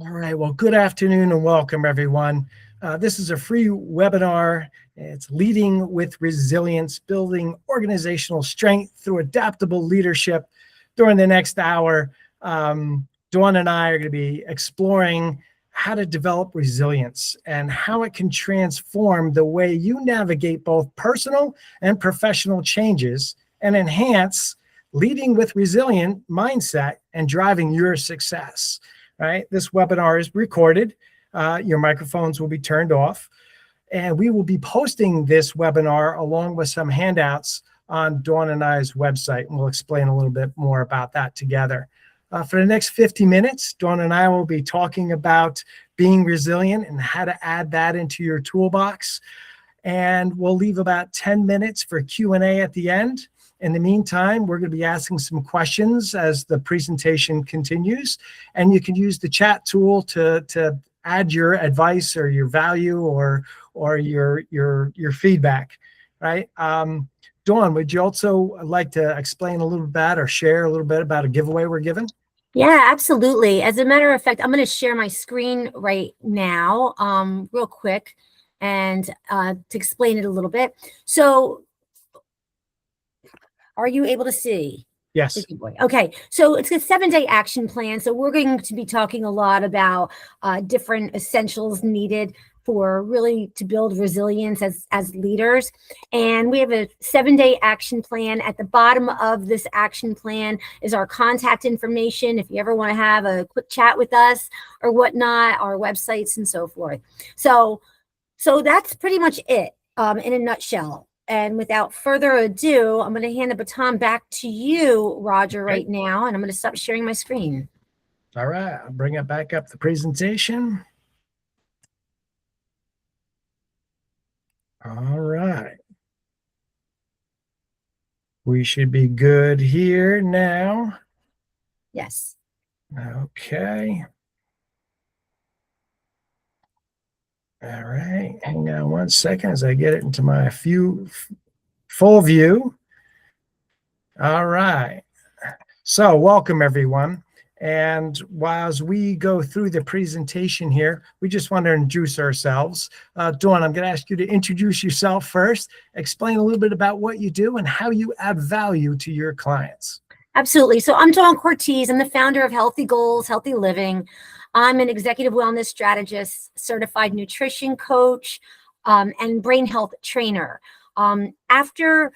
All right. Well, good afternoon and welcome, everyone. This is a free webinar. It's Leading with Resilience, Building Organizational Strength Through Adaptable Leadership. During the next hour, Dawn and I are going to be exploring how to develop resilience and how it can transform the way you navigate both personal and professional changes and enhance leading with resilient mindset and driving your success. Right? This webinar is recorded. Your microphones will be turned off. And we will be posting this webinar along with some handouts on Dawn and I's website. And we'll explain a little bit more about that together. For the next 50 minutes, Dawn and I will be talking about being resilient and how to add that into your toolbox. And we'll leave about 10 minutes for Q&A at the end. In the meantime, we're going to be asking some questions as the presentation continues, and you can use the chat tool to add your advice or your value or your feedback, right? Dawn, would you also like to explain a little bit or share a little bit about a giveaway we're giving? Yeah, absolutely. As a matter of fact, I'm going to share my screen right now, real quick, and to explain it a little bit. So, are you able to see? Yes. Okay, so it's a 7-day action plan. So we're going to be talking a lot about different essentials needed for really to build resilience as leaders. And we have a 7-day action plan. At the bottom of this action plan is our contact information. If you ever want to have a quick chat with us or whatnot, our websites and so forth. So that's pretty much it in a nutshell. And without further ado, I'm going to hand the baton back to you, Roger, right now. And I'm going to stop sharing my screen. All right. I'll bring it back up the presentation. All right. We should be good here now. Yes. Okay. All right, hang on 1 second as I get it into my full view. All right, so welcome everyone. And as we go through the presentation here, we just want to introduce ourselves. Dawn, I'm going to ask you to introduce yourself first, explain a little bit about what you do and how you add value to your clients. Absolutely. So I'm Dawn Cortez. I'm the founder of Healthy Goals, Healthy Living. I'm an executive wellness strategist, certified nutrition coach, and brain health trainer. After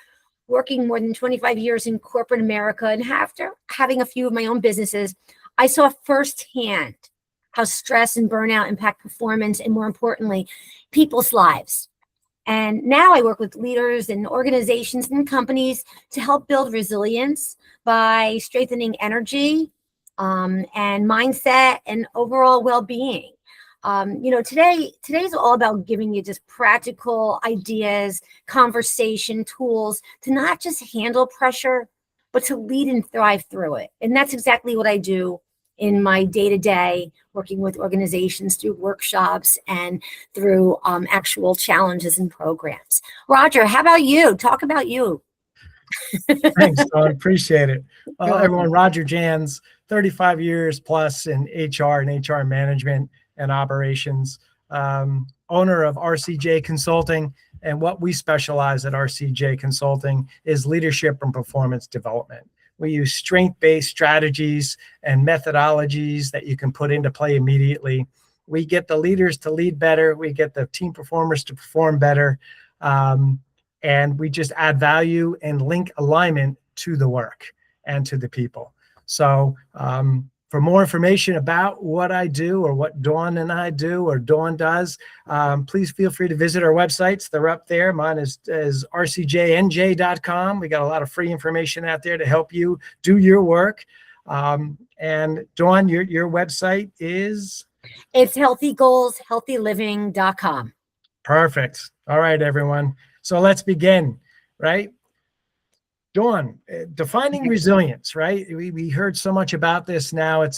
working more than 25 years in corporate America and after having a few of my own businesses, I saw firsthand how stress and burnout impact performance and, more importantly, people's lives. And now I work with leaders and organizations and companies to help build resilience by strengthening energy, and mindset and overall well-being. Today's all about giving you just practical ideas, conversation tools to not just handle pressure, but to lead and thrive through it. And that's exactly what I do in my day-to-day, working with organizations through workshops and through actual challenges and programs. Roger, how about you? Talk about you. Thanks, Dawn. Appreciate it. Well, everyone, Roger Jans, 35 years plus in HR and HR management and operations, owner of RCJ Consulting. And what we specialize at RCJ Consulting is leadership and performance development. We use strength-based strategies and methodologies that you can put into play immediately. We get the leaders to lead better. We get the team performers to perform better. And we just add value and link alignment to the work and to the people. So for more information about what I do or what Dawn and I do or Dawn does, please feel free to visit our websites. They're up there. Mine is rcjnj.com. We got a lot of free information out there to help you do your work. And Dawn, your website is? It's healthygoalshealthyliving.com. Perfect. All right, everyone. So let's begin, right? Dawn, defining resilience, right? We heard so much about this now.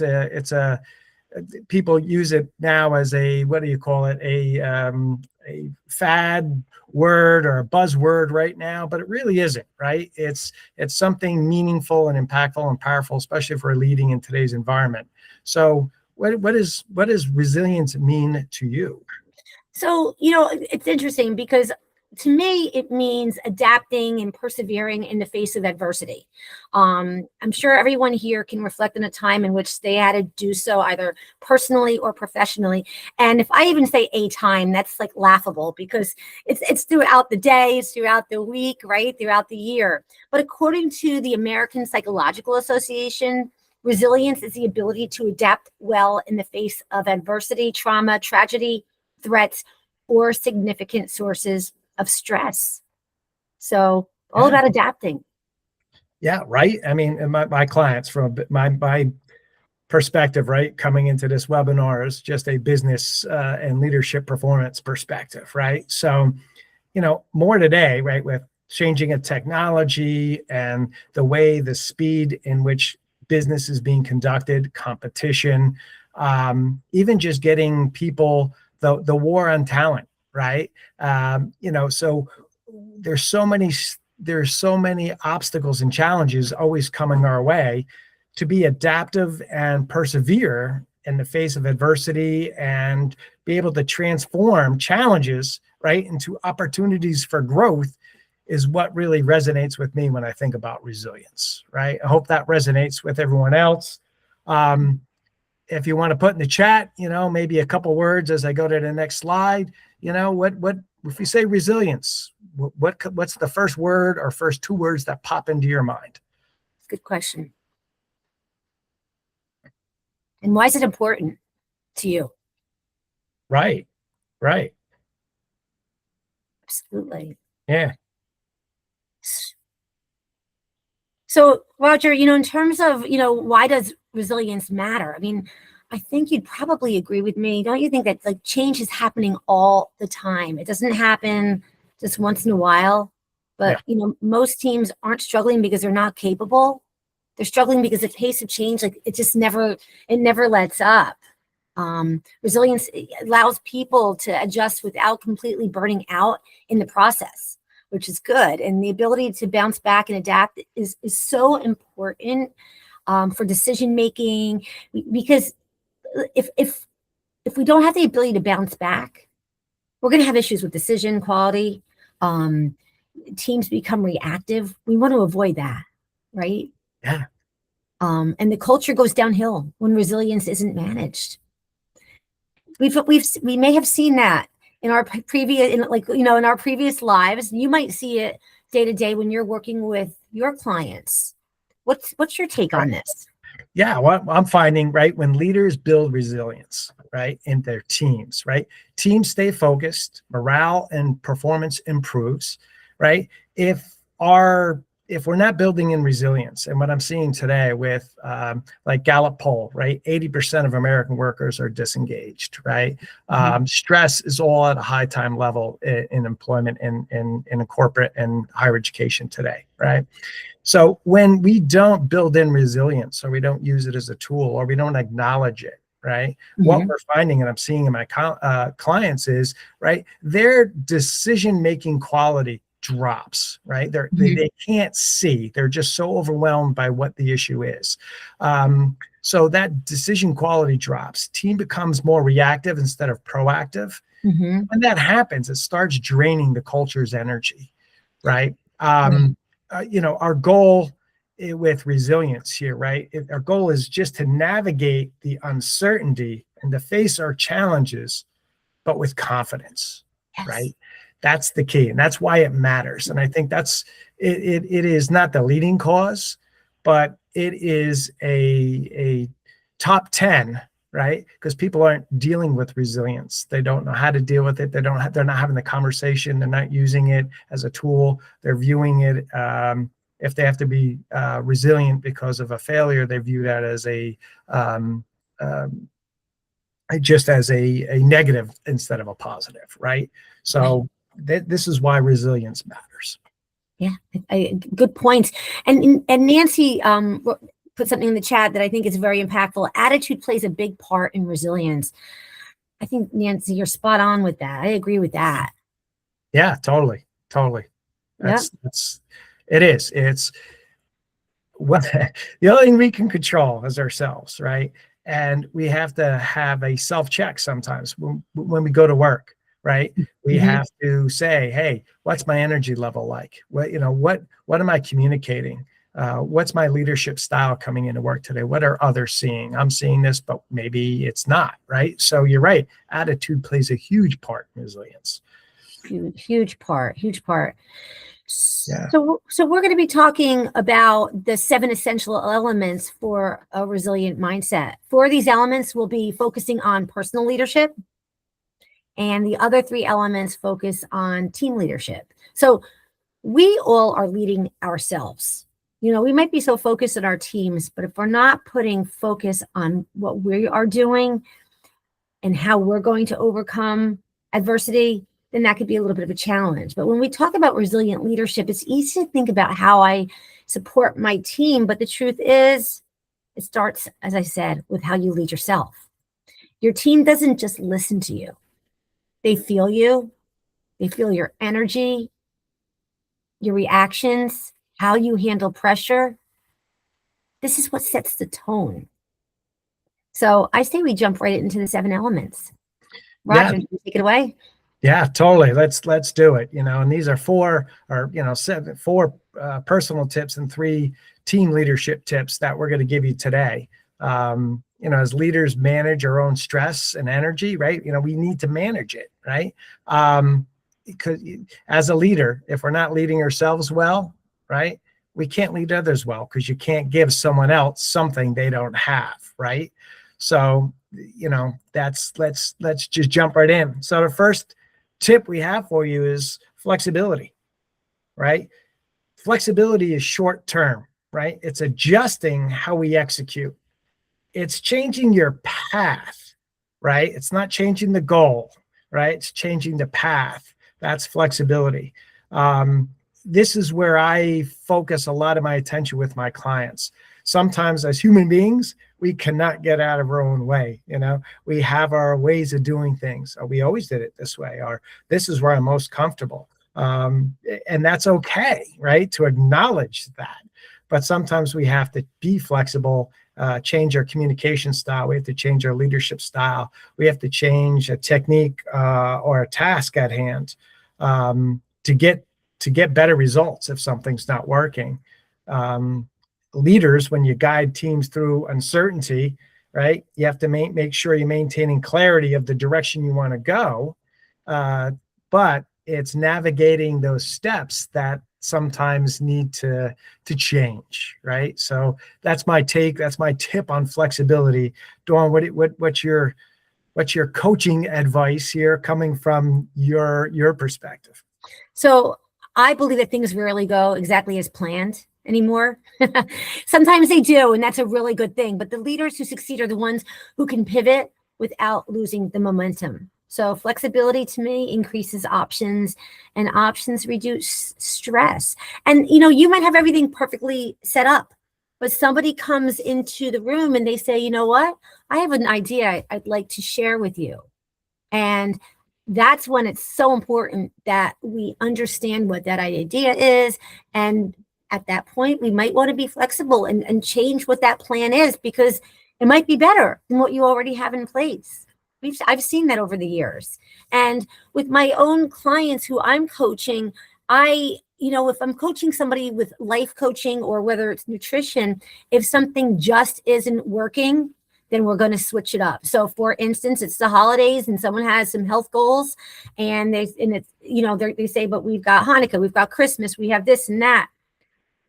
People use it now as a, what do you call it? A fad word or a buzzword right now, but it really isn't, right? It's something meaningful and impactful and powerful, especially if we're leading in today's environment. So what does resilience mean to you? So, it's interesting because to me, it means adapting and persevering in the face of adversity. I'm sure everyone here can reflect on a time in which they had to do so either personally or professionally. And if I even say a time, that's like laughable because it's throughout the day, it's throughout the week, right? Throughout the year. But according to the American Psychological Association, resilience is the ability to adapt well in the face of adversity, trauma, tragedy, threats, or significant sources of stress. So all Yeah. about adapting. Yeah, right. I mean, and my clients, from my perspective, right, coming into this webinar is just a business and leadership performance perspective, right? So, more today, right, with changing of technology and the speed in which business is being conducted, competition, even just getting people, the war on talent, right? So there's so many obstacles and challenges always coming our way. To be adaptive and persevere in the face of adversity and be able to transform challenges, right, into opportunities for growth is what really resonates with me when I think about resilience, right? I hope that resonates with everyone else. If you want to put in the chat, maybe a couple words as I go to the next slide, what if we say resilience, what's the first word or first two words that pop into your mind? Good question. And why is it important to you? Right. Absolutely. Yeah. So, Roger, in terms of, why does resilience matter? I mean, I think you'd probably agree with me. Don't you think that like change is happening all the time? It doesn't happen just once in a while. But, most teams aren't struggling because they're not capable. They're struggling because the pace of change, like it never lets up. Resilience allows people to adjust without completely burning out in the process, which is good. And the ability to bounce back and adapt is so important for decision making, because if we don't have the ability to bounce back, we're going to have issues with decision quality. Teams become reactive. We want to avoid that, right? Yeah. And the culture goes downhill when resilience isn't managed. We may have seen that in our in our previous lives. You might see it day to day when you're working with your clients. What's your take on this? Yeah, well, I'm finding, right, when leaders build resilience, right, in their teams, right, teams stay focused, morale and performance improves, right? If we're not building in resilience, and what I'm seeing today with like Gallup poll, right, 80% of American workers are disengaged, right? Stress is all at a high time level in employment and in corporate and higher education today, right? So when we don't build in resilience, or we don't use it as a tool, or we don't acknowledge it, right? What we're finding, and I'm seeing in my clients is, right, their decision-making quality drops, right? They can't see. They're just so overwhelmed by what the issue is. So that decision quality drops. Team becomes more reactive instead of proactive. When that happens, it starts draining the culture's energy, right? Our goal with resilience here, right? Our goal is just to navigate the uncertainty and to face our challenges, but with confidence, right? That's the key. And that's why it matters. And I think it is not the leading cause, but it is a top 10, right? Because people aren't dealing with resilience. They don't know how to deal with it. They're not having the conversation. They're not using it as a tool. They're viewing it, if they have to be resilient because of a failure, they view that as just as a negative instead of a positive, right? So this is why resilience matters. Yeah, good point. And Nancy put something in the chat that I think is very impactful. Attitude plays a big part in resilience. I think, Nancy, you're spot on with that. I agree with that. Yeah, totally. It is. It's what the only thing we can control is ourselves, right? And we have to have a self-check sometimes when we go to work, right? We have to say, hey, what's my energy level like? What am I communicating? What's my leadership style coming into work today? What are others seeing? I'm seeing this, but maybe it's not, right? So you're right. Attitude plays a huge part in resilience. Huge part. Yeah. So we're going to be talking about the 7 essential elements for a resilient mindset. 4 of these elements will be focusing on personal leadership, and the other 3 elements focus on team leadership. So we all are leading ourselves. We might be so focused on our teams, but if we're not putting focus on what we are doing and how we're going to overcome adversity, then that could be a little bit of a challenge. But when we talk about resilient leadership, it's easy to think about how I support my team. But the truth is, it starts, as I said, with how you lead yourself. Your team doesn't just listen to you. They feel you. They feel your energy, your reactions, how you handle pressure. This is what sets the tone. So I say we jump right into the 7 elements. Roger, can you take it away? Yeah, totally. Let's do it. And these are 4 personal tips and 3 team leadership tips that we're going to give you today. As leaders manage our own stress and energy, right? We need to manage it, right? Because as a leader, if we're not leading ourselves well, right, we can't lead others well, because you can't give someone else something they don't have, right? So, let's just jump right in. So the first tip we have for you is flexibility, right? Flexibility is short term, right? It's adjusting how we execute. It's changing your path, right? It's not changing the goal, right? It's changing the path. That's flexibility. This is where I focus a lot of my attention with my clients. Sometimes as human beings, we cannot get out of our own way. We have our ways of doing things. We always did it this way, or this is where I'm most comfortable. And that's okay, right? To acknowledge that. But sometimes we have to be flexible, change our communication style. We have to change our leadership style. We have to change a technique or a task at hand to get better results if something's not working. Leaders, when you guide teams through uncertainty, right, you have to make sure you're maintaining clarity of the direction you want to go. But it's navigating those steps that sometimes need to change, right? So that's my take. That's my tip on flexibility. Dawn, what's your coaching advice here, coming from your perspective? So I believe that things rarely go exactly as planned anymore. Sometimes they do, and that's a really good thing. But the leaders who succeed are the ones who can pivot without losing the momentum. So flexibility, to me, increases options, and options reduce stress. And you might have everything perfectly set up, but somebody comes into the room and they say, you know what? I have an idea I'd like to share with you. And that's when it's so important that we understand what that idea is. And at that point, we might want to be flexible and change what that plan is, because it might be better than what you already have in place. I've seen that over the years. And with my own clients who I'm coaching, if I'm coaching somebody with life coaching, or whether it's nutrition, if something just isn't working, then we're going to switch it up. So for instance, it's the holidays and someone has some health goals, and they say, but we've got Hanukkah, we've got Christmas, we have this and that.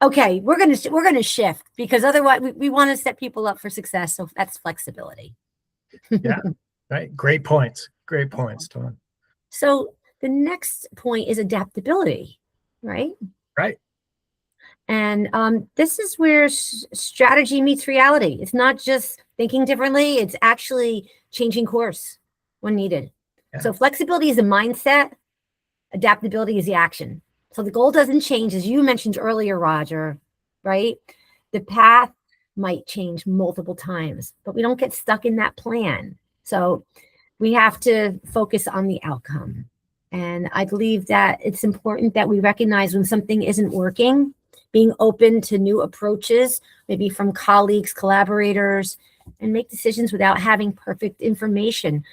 Okay, we're going to shift, because otherwise we want to set people up for success. So that's flexibility. Yeah. Right. Great points, Dawn. So the next point is adaptability, right? Right. And this is where strategy meets reality. It's not just thinking differently, it's actually changing course when needed. Yeah. So flexibility is a mindset, adaptability is the action. So the goal doesn't change, as you mentioned earlier, Roger, right? The path might change multiple times, but we don't get stuck in that plan. So we have to focus on the outcome. And I believe that it's important that we recognize when something isn't working, being open to new approaches, maybe from colleagues, collaborators, and make decisions without having perfect information.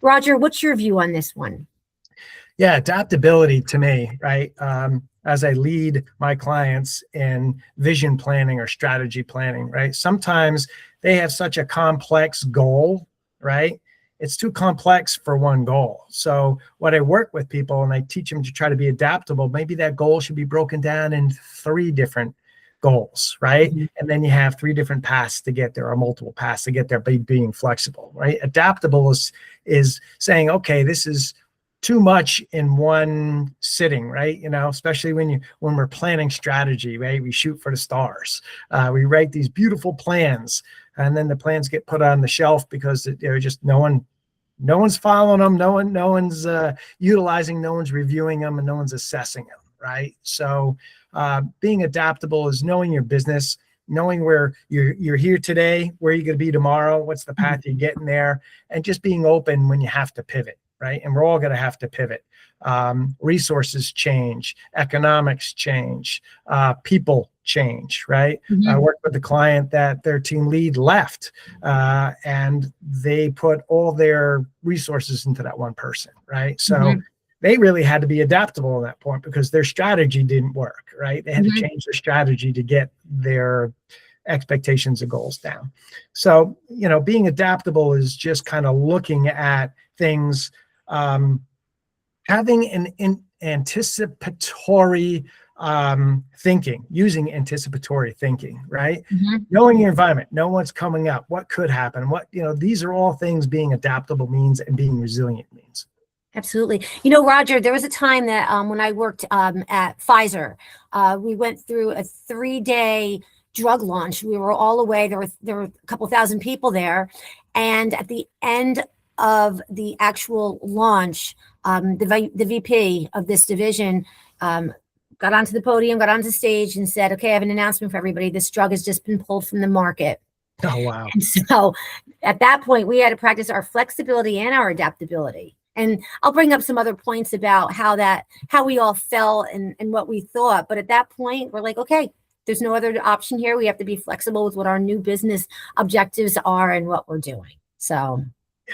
Roger, what's your view on this one? Yeah, adaptability to me, right? As I lead my clients in vision planning or strategy planning, right? Sometimes they have such a complex goal, right? It's too complex for one goal. So what I work with people and I teach them to try to be adaptable, maybe that goal should be broken down in 3 different goals, right? Mhm. And then you have 3 different paths to get there or multiple paths to get there by being flexible, right? Adaptable is saying, okay, this is too much in one sitting, right? Especially when we're planning strategy, right? We shoot for the stars. We write these beautiful plans, and then the plans get put on the shelf because they're just no one's following them, no one's utilizing, no one's reviewing them, and no one's assessing them, right? So being adaptable is knowing your business, knowing where you're here today, where you're going to be tomorrow, what's the path you're getting there, and just being open when you have to pivot. Right. And we're all going to have to pivot. Resources change, economics change, people change. Right. I worked with a client that their team lead left and they put all their resources into that one person. Right. So they really had to be adaptable at that point because their strategy didn't work. Right. They had to change their strategy to get their expectations and goals down. So, being adaptable is just kind of looking at things, having an anticipatory thinking, using anticipatory thinking, right? Knowing your environment, know what's coming up, what could happen, these are all things being adaptable means and being resilient means. Absolutely. Roger, there was a time that when I worked at Pfizer, we went through a 3-day drug launch. We were all away. There were a couple thousand people there. And at the end of the actual launch, the VP of this division got onto the podium, got onto stage and said, okay, I have an announcement for everybody. This drug has just been pulled from the market. Oh, wow. And so at that point, we had to practice our flexibility and our adaptability. And I'll bring up some other points about how we all felt and what we thought. But at that point, we're like, okay, there's no other option here. We have to be flexible with what our new business objectives are and what we're doing. So,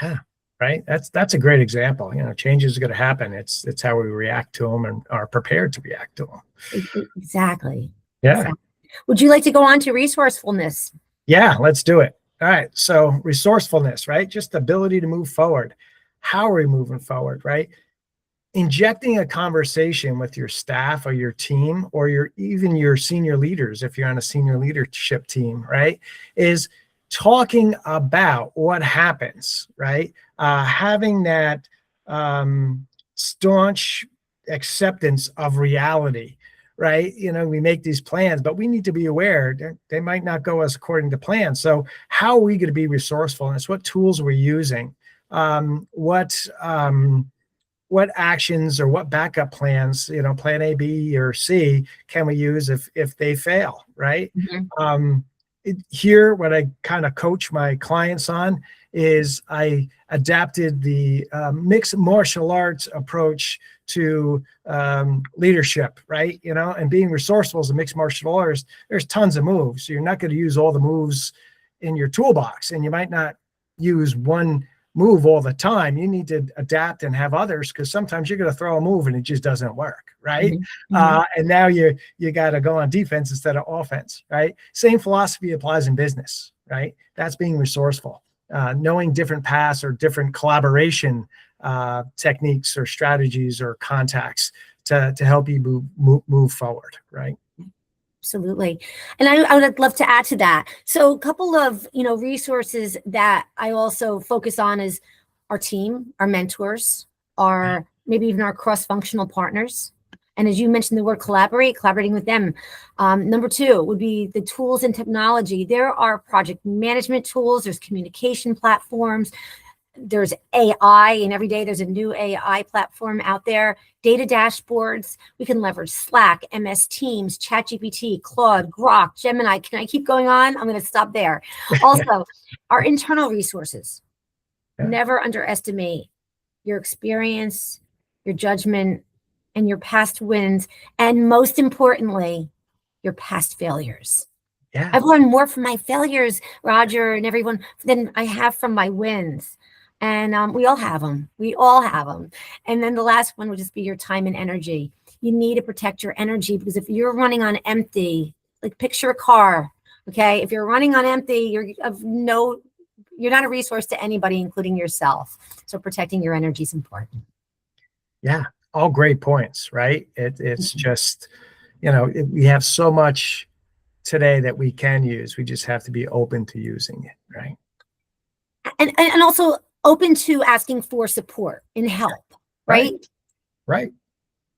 yeah, right. That's a great example. Changes are going to happen. It's how we react to them and are prepared to react to them. Exactly. Yeah. Exactly. Would you like to go on to resourcefulness? Yeah, let's do it. All right. So resourcefulness, right? Just the ability to move forward. How are we moving forward, right? Injecting a conversation with your staff or your team or even your senior leaders, if you're on a senior leadership team, right, is talking about what happens, right? Having that staunch acceptance of reality, right? We make these plans, but we need to be aware they might not go as according to plan. So how are we going to be resourceful? And it's what tools we're using. What actions or what backup plans, plan A, B, or C, can we use if they fail, right? Here, what I kind of coach my clients on is I adapted the mixed martial arts approach to leadership, right? And being resourceful as a mixed martial artist, there's tons of moves. So you're not going to use all the moves in your toolbox, and you might not use one move all the time. You need to adapt and have others, because sometimes you're going to throw a move and it just doesn't work, right? And now you got to go on defense instead of offense, right? Same philosophy applies in business, right? That's being resourceful, knowing different paths or different collaboration techniques or strategies or contacts to help you move forward, right? Absolutely. And I would love to add to that. So a couple of, resources that I also focus on is our team, our mentors, our maybe even our cross-functional partners. And as you mentioned the word collaborating with them. Number 2 would be the tools and technology. There are project management tools, there's communication platforms, there's AI, and every day there's a new AI platform out there. Data dashboards. We can leverage Slack, MS Teams, ChatGPT, Claude, Grok, Gemini. Can I keep going on? I'm going to stop there. Also, our internal resources. Never underestimate your experience, your judgment, and your past wins, and most importantly, your past failures. Yeah. I've learned more from my failures, Roger, and everyone than I have from my wins. And we all have them. We all have them. And then the last one would just be your time and energy. You need to protect your energy, because if you're running on empty, like picture a car, okay? If you're running on empty, you're not a resource to anybody, including yourself. So protecting your energy is important. Yeah. All great points, right? It's just, we have so much today that we can use. We just have to be open to using it, right? And also open to asking for support and help, right? Right.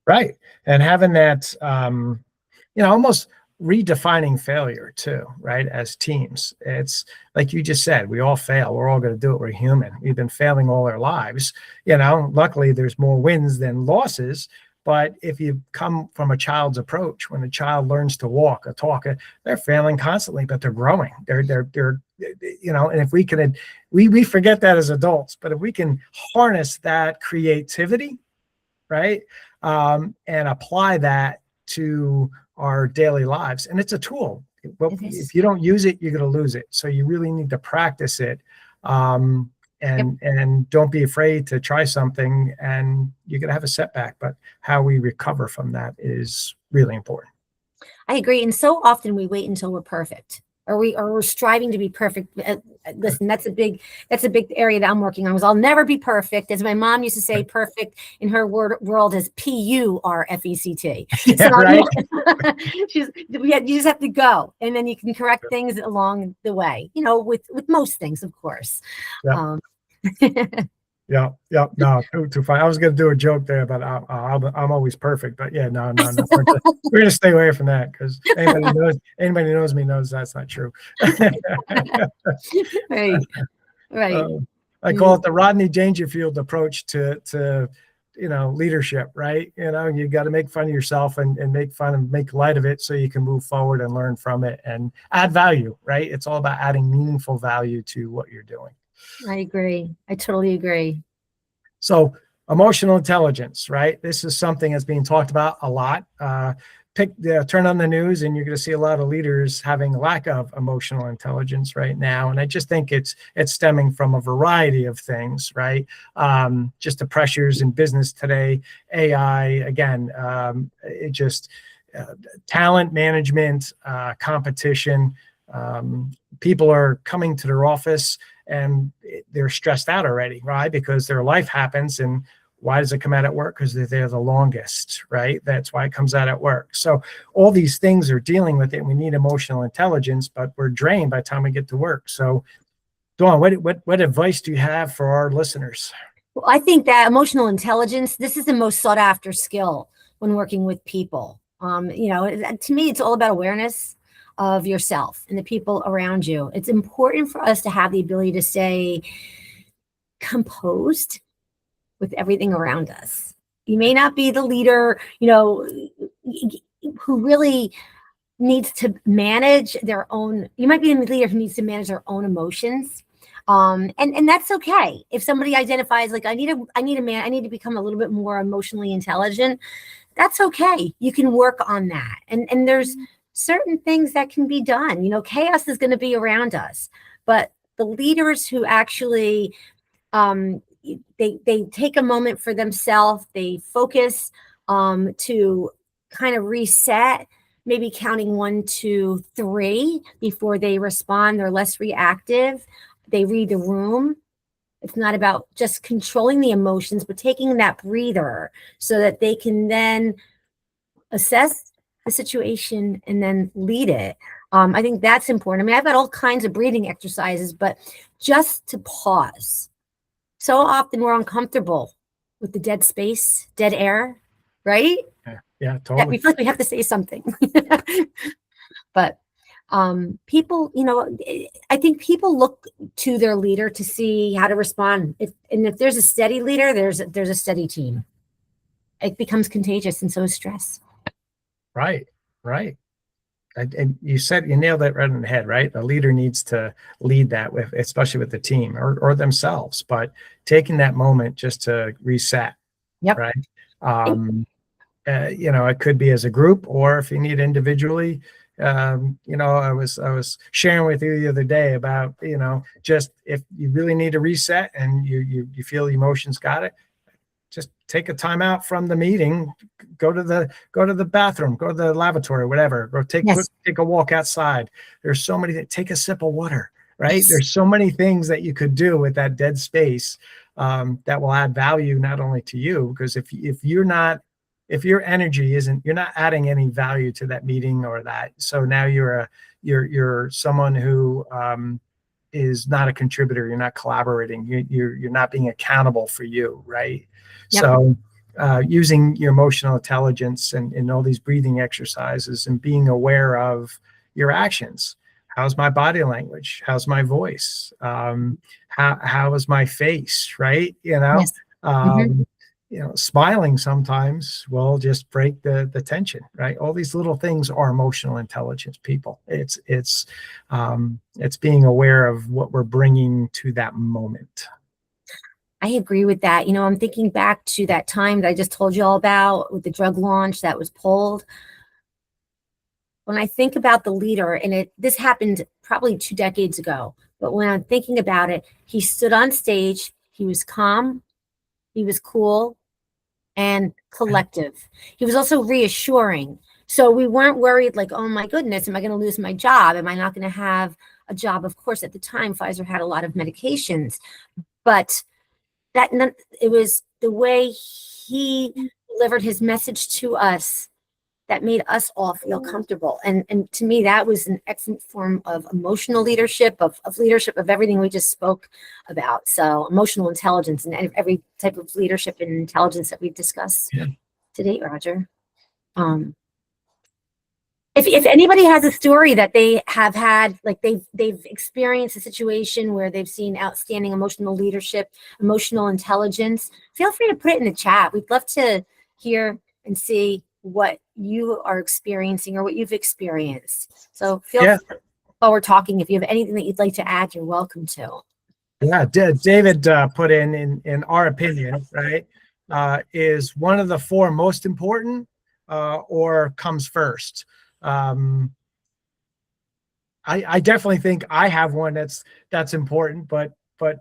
Right. And having that, almost redefining failure too, right? As teams, it's like you just said, we all fail. We're all going to do it. We're human. We've been failing all our lives. Luckily there's more wins than losses. But if you come from a child's approach, when a child learns to walk or talk, they're failing constantly, but they're growing. They're and if we can, we forget that as adults, but if we can harness that creativity, right, and apply that to our daily lives, and it's a tool. Well, if you don't use it, you're going to lose it. So you really need to practice it. And don't be afraid to try something, and you're going to have a setback, but how we recover from that is really important. I agree. And so often we wait until we're perfect, or we're striving to be perfect. Listen, that's a big area that I'm working on. I'll never be perfect. As my mom used to say, perfect in her world is PURFECT. Yeah, right. You just have to go, and then you can correct things along the way, with most things, of course. Yeah. Yeah. No, too funny. I was going to do a joke there, but I'm always perfect. But yeah, no. We're going to stay away from that, because anybody knows me knows that's not true. Right. I call it the Rodney Dangerfield approach to leadership, right? You got to make fun of yourself and make light of it, so you can move forward and learn from it and add value, right? It's all about adding meaningful value to what you're doing. I agree. I totally agree. So emotional intelligence, right? This is something that's being talked about a lot. Turn on the news and you're going to see a lot of leaders having a lack of emotional intelligence right now. And I just think it's stemming from a variety of things, right? Just the pressures in business today, AI, again, talent management, competition. People are coming to their office and they're stressed out already, right? Because their life happens. And why does it come out at work? Because they're there the longest, right? That's why it comes out at work. So all these things are dealing with it. We need emotional intelligence, but we're drained by the time we get to work. So Dawn, what advice do you have for our listeners? Well, I think that emotional intelligence, this is the most sought after skill when working with people. To me, it's all about awareness of yourself and the people around you. It's important for us to have the ability to stay composed with everything around us. You may not be the leader, who really needs to manage their own. You might be the leader who needs to manage their own emotions. And that's okay. If somebody identifies like, I need to become a little bit more emotionally intelligent, that's okay. You can work on that. And there's certain things that can be done. Chaos is going to be around us, but the leaders who actually, they take a moment for themselves, they focus to kind of reset, maybe counting 1, 2, 3 before they respond. They're less reactive. They read the room. It's not about just controlling the emotions, but taking that breather so that they can then assess the situation and then lead it. I think that's important. I mean, I've got all kinds of breathing exercises, but just to pause. So often we're uncomfortable with the dead space, dead air, right? Yeah, totally. We feel like we have to say something. But people, I think people look to their leader to see how to respond. If there's a steady leader, there's a steady team. It becomes contagious, and so is stress. Right. And you nailed that right on the head, right? A leader needs to lead that especially with the team or themselves, but taking that moment just to reset. Yep. Right. It could be as a group, or if you need individually, I was sharing with you the other day about, just if you really need a reset and you feel emotions got it, just take a time out from the meeting, go to the bathroom, go to the lavatory, whatever, go take Yes. a walk outside. There's so many, take a sip of water, right? Yes. There's so many things that you could do with that dead space, that will add value not only to you, because if your energy isn't, you're not adding any value to that meeting or that. So now you're someone who, is not a contributor. You're not collaborating. You're not being accountable for you, right? Yep. So using your emotional intelligence and all these breathing exercises and being aware of your actions. How's my body language? How's my voice? How is my face? Right? Yes. Mm-hmm. Smiling sometimes will just break the tension, right? All these little things are emotional intelligence, people. It's being aware of what we're bringing to that moment. I agree with that. I'm thinking back to that time that I just told you all about with the drug launch that was pulled. When I think about the leader, and this happened probably 2 decades ago, but when I'm thinking about it, he stood on stage, he was calm, he was cool and collective. He was also reassuring. So we weren't worried like, oh my goodness, am I going to lose my job? Am I not going to have a job? Of course, at the time, Pfizer had a lot of medications, but it was the way he delivered his message to us that made us all feel comfortable. And to me, that was an excellent form of emotional leadership, of leadership, of everything we just spoke about. So emotional intelligence and every type of leadership and intelligence that we've discussed to date, Roger. If anybody has a story that they have had, like they've experienced a situation where they've seen outstanding emotional leadership, emotional intelligence, feel free to put it in the chat. We'd love to hear and see what you are experiencing or what you've experienced. So feel free, while we're talking, if you have anything that you'd like to add, you're welcome to. Yeah, David put in our opinion, right, is one of the 4 most important, or comes first. I definitely think I have one that's important, but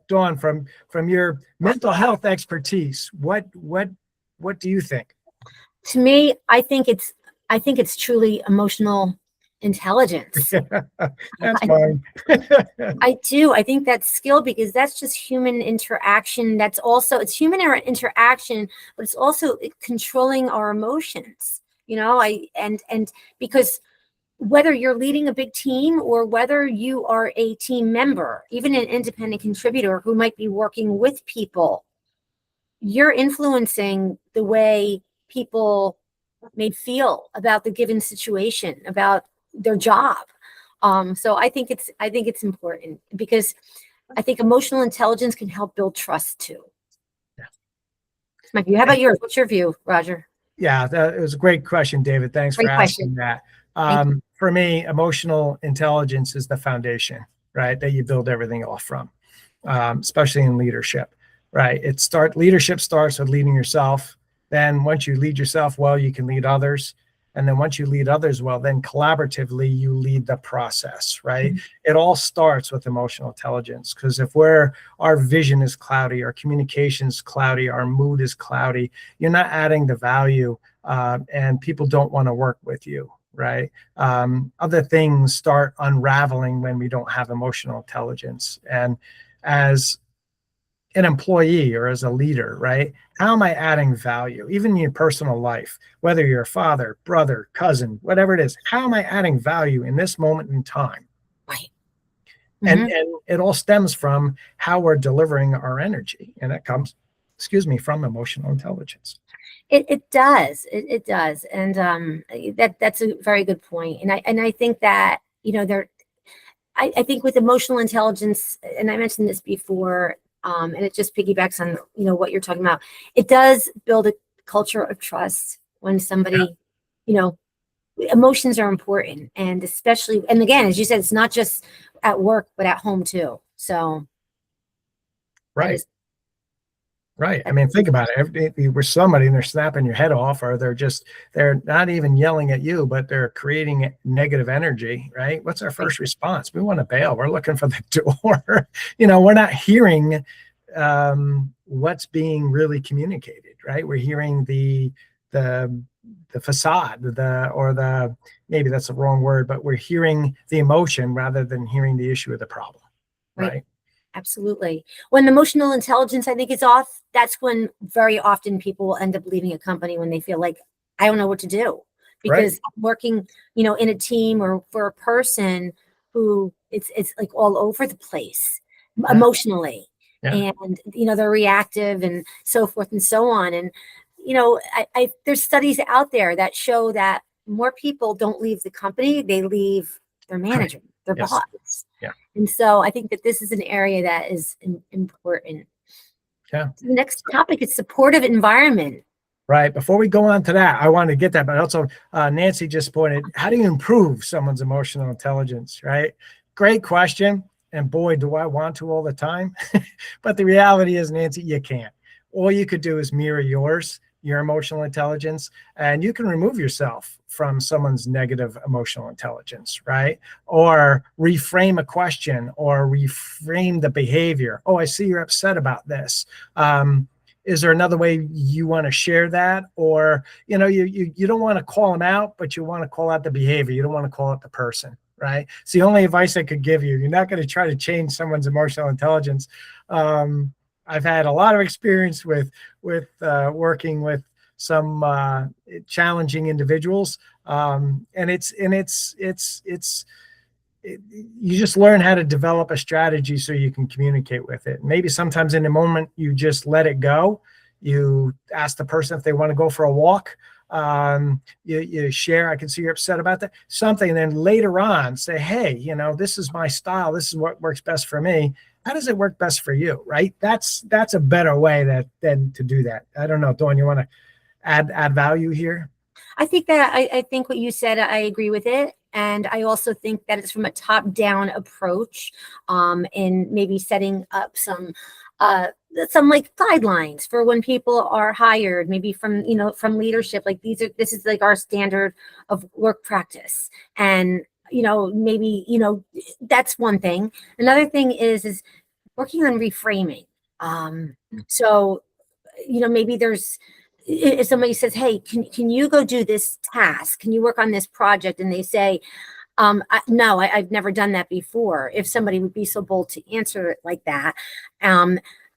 Dawn, from your mental health expertise, what do you think? To me, I think it's truly emotional intelligence. That's mine. I do. I think that's skill, because that's just human interaction. It's human interaction, but it's also controlling our emotions. And because whether you're leading a big team or whether you are a team member, even an independent contributor who might be working with people, you're influencing the way people may feel about the given situation, about their job. So I think it's important, because I think emotional intelligence can help build trust too. Mike, how about yours? What's your view, Roger? Yeah, it was a great question, David. Thanks for asking that. For me, emotional intelligence is the foundation, right, that you build everything off from, especially in leadership, right? Leadership starts with leading yourself. Then once you lead yourself well, you can lead others. And then once you lead others well, then collaboratively you lead the process, right? It all starts with emotional intelligence, because if our vision is cloudy, our communication is cloudy, our mood is cloudy, you're not adding the value, and people don't want to work with you, right? Other things start unraveling when we don't have emotional intelligence. And as an employee or as a leader, right? How am I adding value, even in your personal life, whether you're a father, brother, cousin, whatever it is? How am I adding value in this moment in time? Right. And it all stems from how we're delivering our energy, and that comes, from emotional intelligence. It does. It does, and that's a very good point. And I think that I think with emotional intelligence, and I mentioned this before, and it just piggybacks on what you're talking about. It does build a culture of trust when somebody, emotions are important, and especially, and again, as you said, it's not just at work but at home too. So right. Right. I mean, think about it. If you were somebody and they're snapping your head off, or they're not even yelling at you, but they're creating negative energy, right? What's our Right. first response? We want to bail. We're looking for the door. We're not hearing what's being really communicated, right? We're hearing the facade, maybe that's the wrong word, but we're hearing the emotion rather than hearing the issue of the problem, Right. right? Absolutely. When emotional intelligence, I think, is off, that's when very often people will end up leaving a company when they feel like, I don't know what to do. Right. Because working, in a team or for a person who it's like all over the place Yeah. emotionally. Yeah. And, they're reactive and so forth and so on. And, there's studies out there that show that more people don't leave the company, they leave their Right. manager, their Yes. boss. Yeah. And so I think that this is an area that is important. Yeah. So the next topic is supportive environment. Right. Before we go on to that, I want to get that, but also Nancy just pointed, how do you improve someone's emotional intelligence, right? Great question. And boy, do I want to all the time. But the reality is, Nancy, you can't. All you could do is mirror your emotional intelligence, and you can remove yourself from someone's negative emotional intelligence, right? Or reframe a question or reframe the behavior. Oh, I see you're upset about this. Is there another way you want to share that? Or, you don't want to call them out, but you want to call out the behavior. You don't want to call out the person, right? It's the only advice I could give you. You're not going to try to change someone's emotional intelligence. I've had a lot of experience with working with some challenging individuals, and you just learn how to develop a strategy so you can communicate with it. Maybe sometimes in the moment you just let it go. You ask the person if they want to go for a walk. You share, I can see you're upset about that, something, and then later on say, hey, this is my style, this is what works best for me. How does it work best for you, right? That's a better way than to do that. I don't know, Dawn, you want to add value here? I think that I think what you said, I agree with it. And I also think that it's from a top-down approach, in maybe setting up some like guidelines for when people are hired, maybe from leadership. Like this is like our standard of work practice. And maybe that's one thing. Another thing is working on reframing. So maybe there's, if somebody says, hey, can you go do this task? Can you work on this project? And they say, no, I've never done that before. If somebody would be so bold to answer it like that.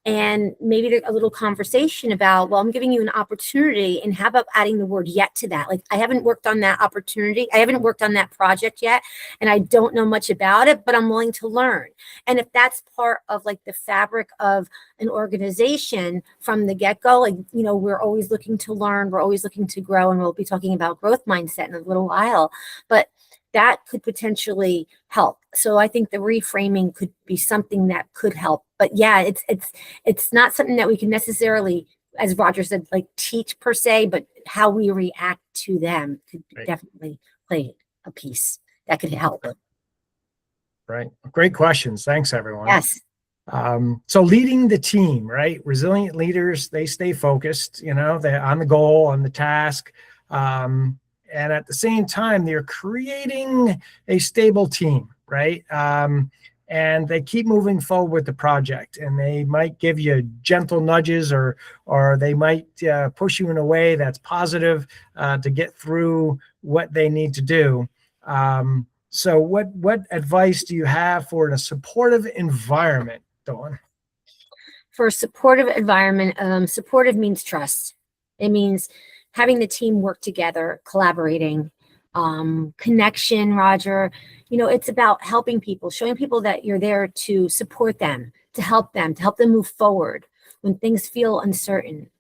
And maybe there's a little conversation about, well, I'm giving you an opportunity, and how about adding the word yet to that? Like, I haven't worked on that opportunity. I haven't worked on that project yet, and I don't know much about it, but I'm willing to learn. And if that's part of like the fabric of an organization from the get-go, like, we're always looking to learn, we're always looking to grow, and we'll be talking about growth mindset in a little while. But that could potentially help. So I think the reframing could be something that could help. But yeah, it's not something that we can necessarily, as Roger said, like teach per se, but how we react to them could definitely play a piece that could help. Right. Great questions. Thanks, everyone. Yes. So leading the team, right? Resilient leaders, they stay focused, they're on the goal, on the task. And at the same time, they're creating a stable team, right? And they keep moving forward with the project, and they might give you gentle nudges, or they might push you in a way that's positive to get through what they need to do. So what advice do you have for a supportive environment, Dawn? For a supportive environment, supportive means trust. It means having the team work together, collaborating, connection, Roger. It's about helping people, showing people that you're there to support them, to help them move forward when things feel uncertain.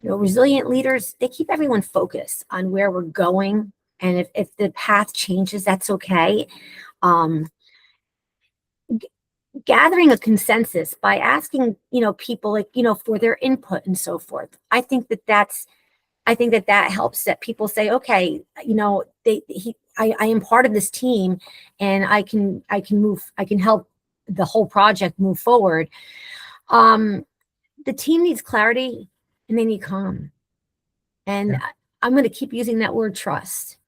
Resilient leaders, they keep everyone focused on where we're going. And if the path changes, that's okay. Gathering a consensus by asking, people, like, for their input and so forth. I think that helps, that people say, okay, I am part of this team, and I can help the whole project move forward. the team needs clarity and they need calm. And Yeah. I'm going to keep using that word trust.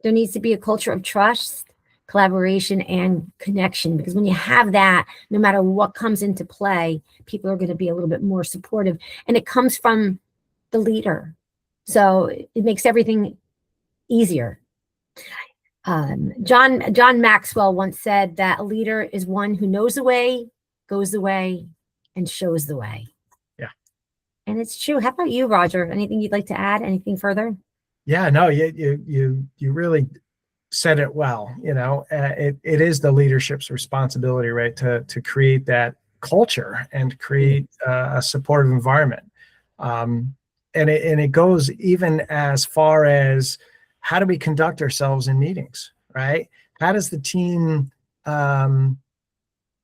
There needs to be a culture of trust, collaboration, and connection, because when you have that, no matter what comes into play, people are going to be a little bit more supportive, and it comes from the leader. So it makes everything easier. John Maxwell once said that a leader is one who knows the way, goes the way, and shows the way. Yeah. And it's true. How about you, Roger? Anything you'd like to add? Anything further? Yeah, no, you really said it well. It is the leadership's responsibility, right, to create that culture and create a supportive environment. And it goes even as far as, how do we conduct ourselves in meetings, right? How does the team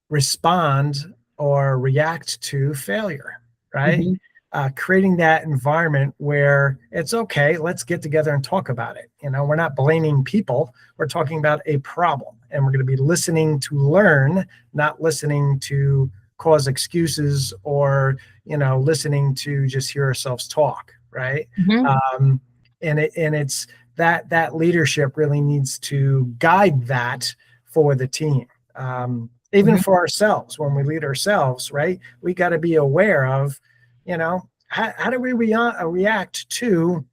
respond or react to failure, right? Mm-hmm. Creating that environment where it's okay, let's get together and talk about it. We're not blaming people. We're talking about a problem, and we're going to be listening to learn, not listening to cause excuses, or, listening to just hear ourselves talk, right? Mm-hmm. And it's that leadership really needs to guide that for the team. Even Mm-hmm. for ourselves, when we lead ourselves, right? We got to be aware of, how do we react to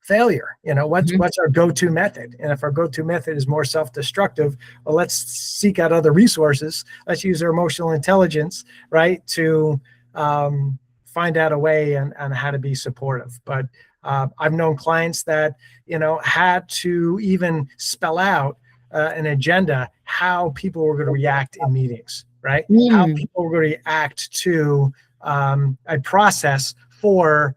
failure? What's our go-to method? And if our go-to method is more self-destructive, well, let's seek out other resources. Let's use our emotional intelligence, right, to find out a way on how to be supportive. But I've known clients that, had to even spell out an agenda, how people were going to react in meetings, right? How people were going to react to a process for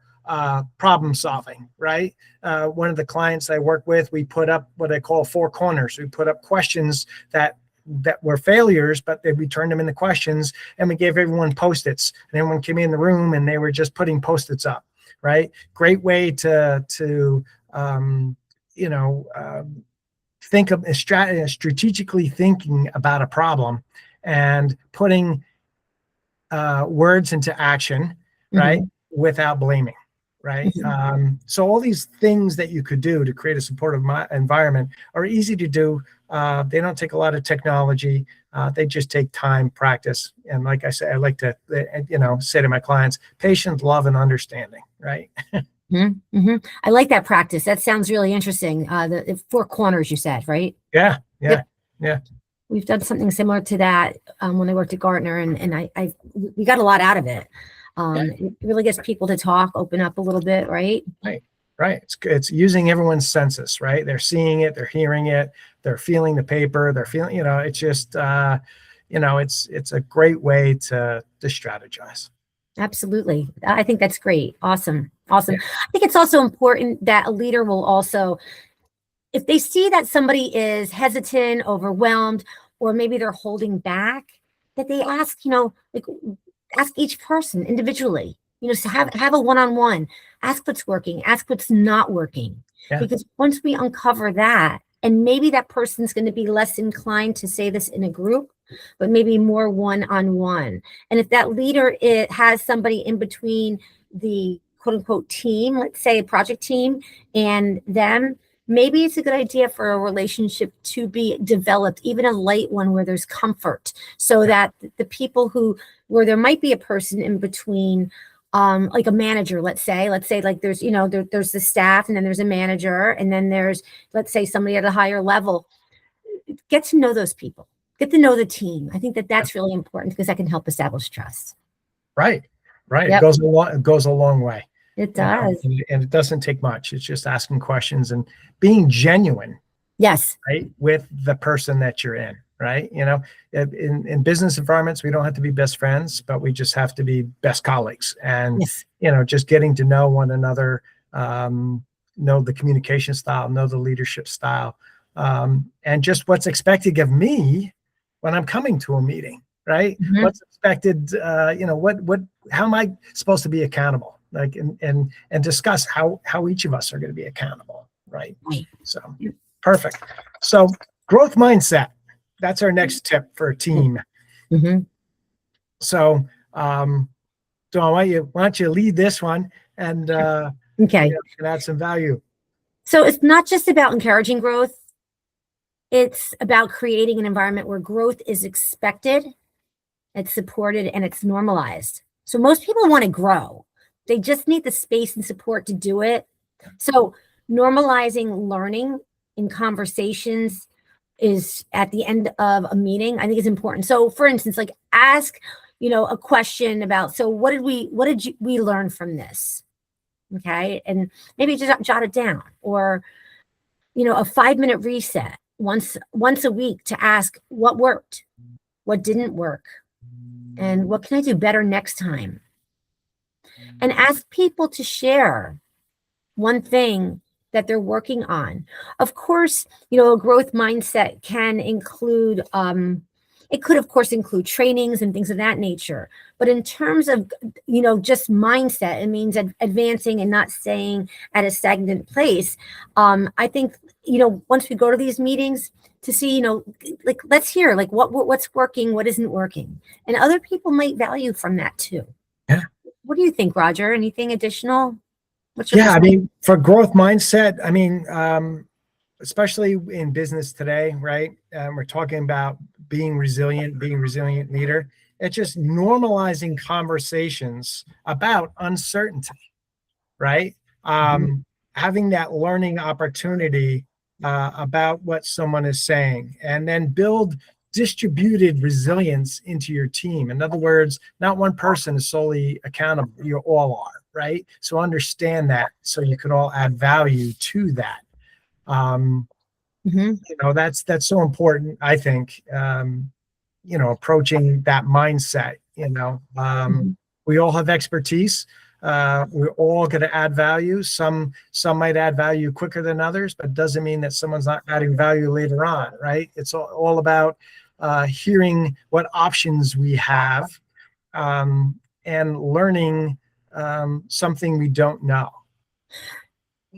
problem solving, right? One of the clients I work with, we put up what I call 4 corners. We put up questions that were failures, but we turned them into questions, and we gave everyone Post-its, and everyone came in the room and they were just putting Post-its up, right? Great way to think of strategically thinking about a problem and putting words into action, right? Mm-hmm. Without blaming, right? Mm-hmm. So all these things that you could do to create a supportive environment are easy to do. They don't take a lot of technology. They just take time, practice. And like I said, I like to, say to my clients, patience, love, and understanding, right? Mm-hmm. Mm-hmm. I like that practice. That sounds really interesting. The 4 corners you said, right? Yeah. Yep. Yeah. We've done something similar to that when I worked at Gartner, and we got a lot out of it. It really gets people to talk, open up a little bit, right? Right. It's using everyone's senses, right? They're seeing it, they're hearing it, they're feeling the paper, they're feeling, it's just, it's a great way to strategize. Absolutely. I think that's great. Awesome. Awesome. Yeah. I think it's also important that a leader will also, if they see that somebody is hesitant, overwhelmed, or maybe they're holding back, that they ask, ask each person individually, so have a one-on-one, ask what's working, ask what's not working. Yeah. Because once we uncover that, and maybe that person's going to be less inclined to say this in a group, but maybe more one-on-one. And if that leader has somebody in between the quote unquote team, let's say a project team, and them, maybe it's a good idea for a relationship to be developed, even a light one where there's comfort, so that the people where there might be a person in between, like a manager, let's say like there's, there's the staff, and then there's a manager, and then there's, let's say, somebody at a higher level. Get to know those people, get to know the team. I think that's really important, because that can help establish trust. Right. Yep. It goes a long way. It does. And it doesn't take much. It's just asking questions and being genuine. Yes. Right. With the person that you're in. Right. In business environments, we don't have to be best friends, but we just have to be best colleagues. And, yes. Just getting to know one another, know the communication style, know the leadership style, and just what's expected of me when I'm coming to a meeting. Right. Mm-hmm. What's expected, how am I supposed to be accountable? Like, and discuss how each of us are going to be accountable. Right. So perfect. So growth mindset. That's our next tip for a team. Mm-hmm. So Dawn, why don't you lead this one and Okay. can add some value. So it's not just about encouraging growth. It's about creating an environment where growth is expected, it's supported, and it's normalized. So most people want to grow. They just need the space and support to do it. So normalizing learning in conversations is at the end of a meeting, I think is important. So for instance, like ask, a question about, so what did we learn from this? Okay. And maybe just jot it down, or, a 5-minute reset once a week to ask what worked, what didn't work, and what can I do better next time? And ask people to share one thing that they're working on. Of course, a growth mindset can include, it could, of course, include trainings and things of that nature. But in terms of, just mindset, it means advancing and not staying at a stagnant place. I think, once we go to these meetings to see, like, let's hear, like, what's working, what isn't working. And other people might value from that too. Yeah. What do you think, Roger? Anything additional? I mean, for growth mindset, I mean, especially in business today, right? We're talking about being resilient leader. It's just normalizing conversations about uncertainty, right? Having that learning opportunity about what someone is saying, and then build distributed resilience into your team. In other words, not one person is solely accountable. You all are, right? So understand that, so you can all add value to that. That's so important, I think. Approaching that mindset. We all have expertise. We're all going to add value. Some might add value quicker than others, but it doesn't mean that someone's not adding value later on, right? It's all about hearing what options we have, and learning something we don't know.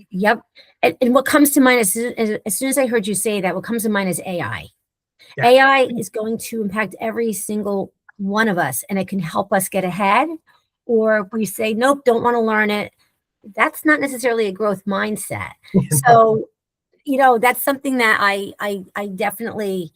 Yep. And what comes to mind as soon as I heard you say that, what comes to mind is AI. Yeah. AI is going to impact every single one of us, and it can help us get ahead. Or if we say, nope, don't want to learn it, that's not necessarily a growth mindset. So, that's something that I definitely,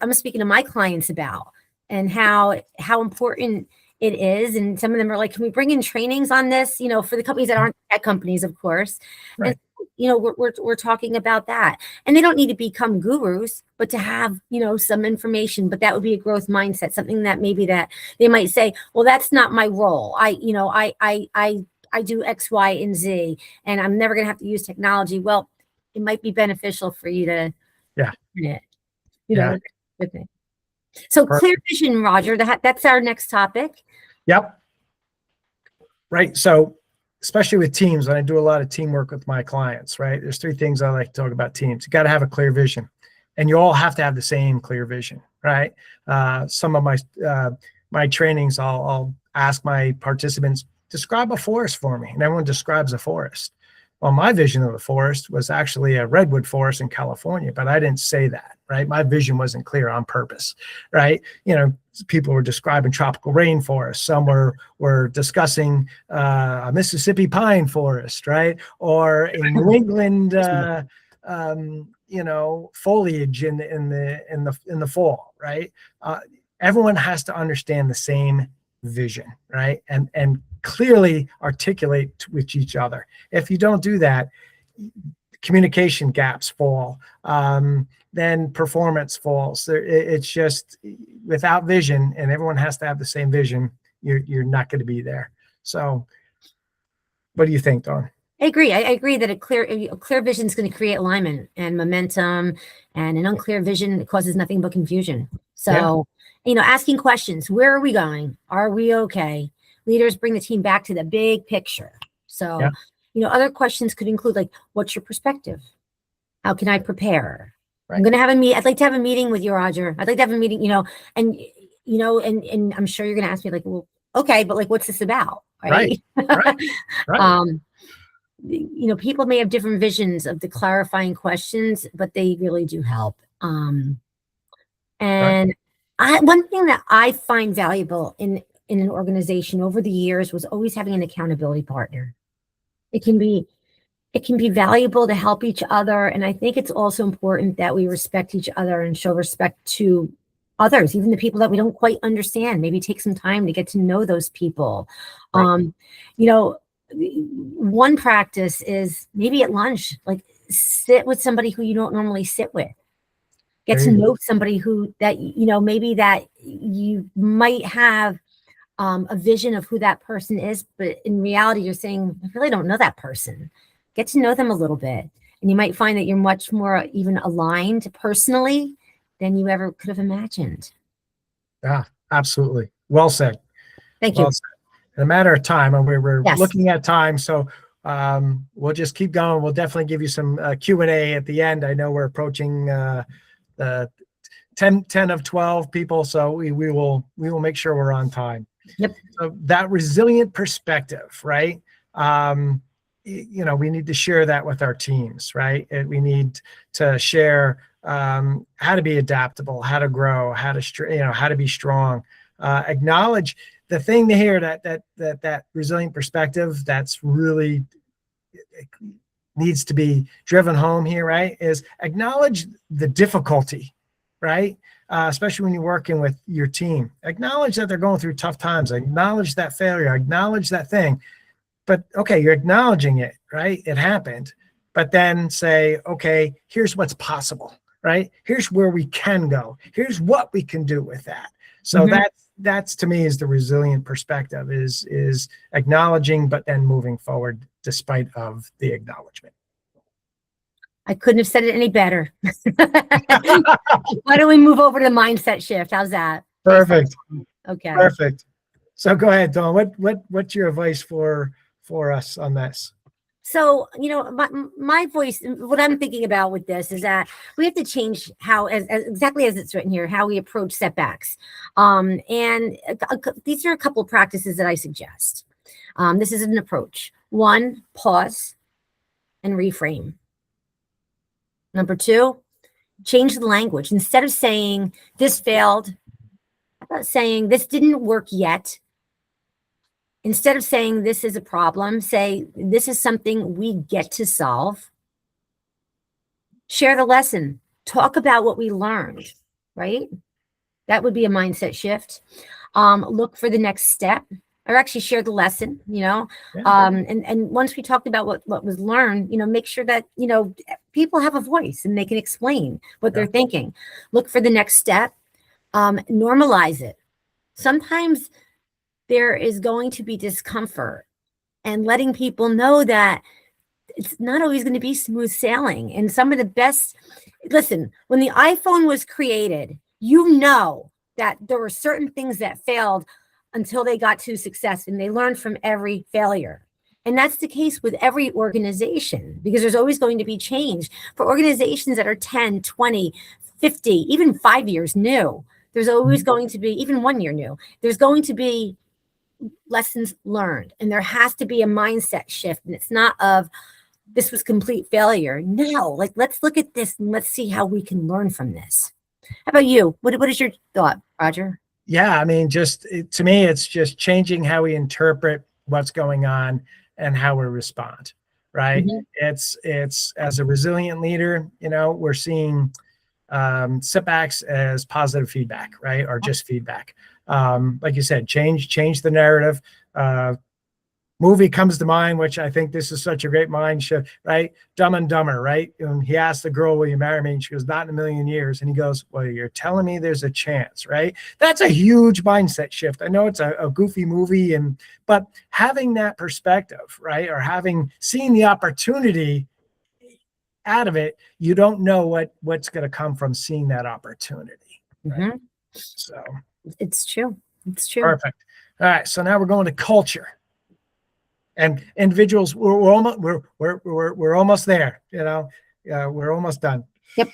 I'm speaking to my clients about, and how important it is. And some of them are like, can we bring in trainings on this, for the companies that aren't tech companies, of course. Right. And, we're talking about that. And they don't need to become gurus, but to have, some information. But that would be a growth mindset, something that maybe that they might say, well, that's not my role. I do X, Y, and Z, and I'm never going to have to use technology. Well, it might be beneficial for you to, with it. So perfect. Clear vision, Roger, that's our next topic. Yep. Right. So especially with teams, when I do a lot of teamwork with my clients, right? There's 3 things I like to talk about teams. You got to have a clear vision, and you all have to have the same clear vision, right? Some of my trainings, I'll ask my participants, describe a forest for me. And everyone describes a forest. Well, my vision of the forest was actually a redwood forest in California, but I didn't say that, right? My vision wasn't clear on purpose, right? People were describing tropical rainforest. Some were discussing a Mississippi pine forest, right? Or in New England, foliage in the fall, right? Everyone has to understand the same vision, right? And clearly articulate with each other. If you don't do that, communication gaps fall, then performance falls. It's just, without vision, and everyone has to have the same vision, you're not going to be there. So what do you think, Dawn? I agree. I agree that a clear vision is going to create alignment and momentum, and an unclear vision causes nothing but confusion. So, asking questions: where are we going? Are we okay? Leaders bring the team back to the big picture. So, other questions could include, like, what's your perspective? How can I prepare? Right. I'm going to have I'd like to have a meeting with you, Roger. I'd like to have a meeting, and I'm sure you're going to ask me, like, well, okay, but like, what's this about? Right. Right. People may have different visions of the clarifying questions, but they really do help. And one thing that I find valuable in in an organization over the years was always having an accountability partner. It can be valuable to help each other. And I think it's also important that we respect each other and show respect to others, even the people that we don't quite understand. Maybe take some time to get to know those people. Right. You know, one practice is maybe at lunch, like sit with somebody who you don't normally sit with. Get There to you go. know somebody who that, you know, maybe that you might have a vision of who that person is, but in reality, you're saying, I really don't know that person. Get to know them a little bit. And you might find that you're much more even aligned personally than you ever could have imagined. Yeah, absolutely. Well said. Thank Well you. said. In a matter of time, and we're Yes. looking at time, so we'll just keep going. We'll definitely give you some Q&A at the end. I know we're approaching the 10 of 12 people, so we will make sure we're on time. Yep. So that resilient perspective, right? You know, we need to share that with our teams, right? And we need to share how to be adaptable, how to grow, how to how to be strong. Acknowledge the thing here that resilient perspective that's really needs to be driven home here, right? Is acknowledge the difficulty, right? Especially when you're working with your team. Acknowledge that they're going through tough times. Acknowledge that failure. Acknowledge that thing. But okay, you're acknowledging it, right? It happened. But then say, okay, here's what's possible, right? Here's where we can go. Here's what we can do with that. So that's to me is the resilient perspective is acknowledging, but then moving forward despite of the acknowledgement. I couldn't have said it any better. Why don't we move over to the mindset shift? How's that? Perfect. Okay. Perfect. So go ahead, Dawn. What's your advice for us on this? So, you know, my voice, what I'm thinking about with this is that we have to change how, as exactly as it's written here, how we approach setbacks. And these are a couple of practices that I suggest. This is an approach. One, pause and reframe. Number two, change the language. Instead of saying this failed, how about saying this didn't work yet? Instead of saying this is a problem, say this is something we get to solve. Share the lesson. Talk about what we learned, right? That would be a mindset shift. Look for the next step. Or actually share the lesson, you know. Yeah. And once we talked about what was learned, you know, make sure that, you know, people have a voice and they can explain what they're thinking. Look for the next step. Normalize it. Sometimes there is going to be discomfort, and letting people know that it's not always going to be smooth sailing. And some of the best, listen, when the iPhone was created, you know that there were certain things that failed until they got to success, and they learned from every failure. And that's the case with every organization, because there's always going to be change. For organizations that are 10, 20, 50, even 5 years new, there's always going to be, even 1 year new, there's going to be lessons learned. And there has to be a mindset shift. And it's not of this was complete failure. No, like, let's look at this and let's see how we can learn from this. How about you? What is your thought, Roger? Yeah, I mean, to me, it's just changing how we interpret what's going on and how we respond, right? It's as a resilient leader, you know, we're seeing setbacks as positive feedback, right? Or just feedback. Like you said, change the narrative. Movie comes to mind, which I think this is such a great mind shift, right? Dumb and Dumber, right? And he asked the girl, will you marry me? And she goes, not in a million years. And he goes, well, you're telling me there's a chance, right? That's a huge mindset shift. I know it's a goofy movie, but having that perspective, right? Or having seen the opportunity out of it, you don't know what's going to come from seeing that opportunity. Right? So it's true. It's true. Perfect. All right. So now we're going to culture. And individuals, we're almost there. You know, we're almost done. Yep.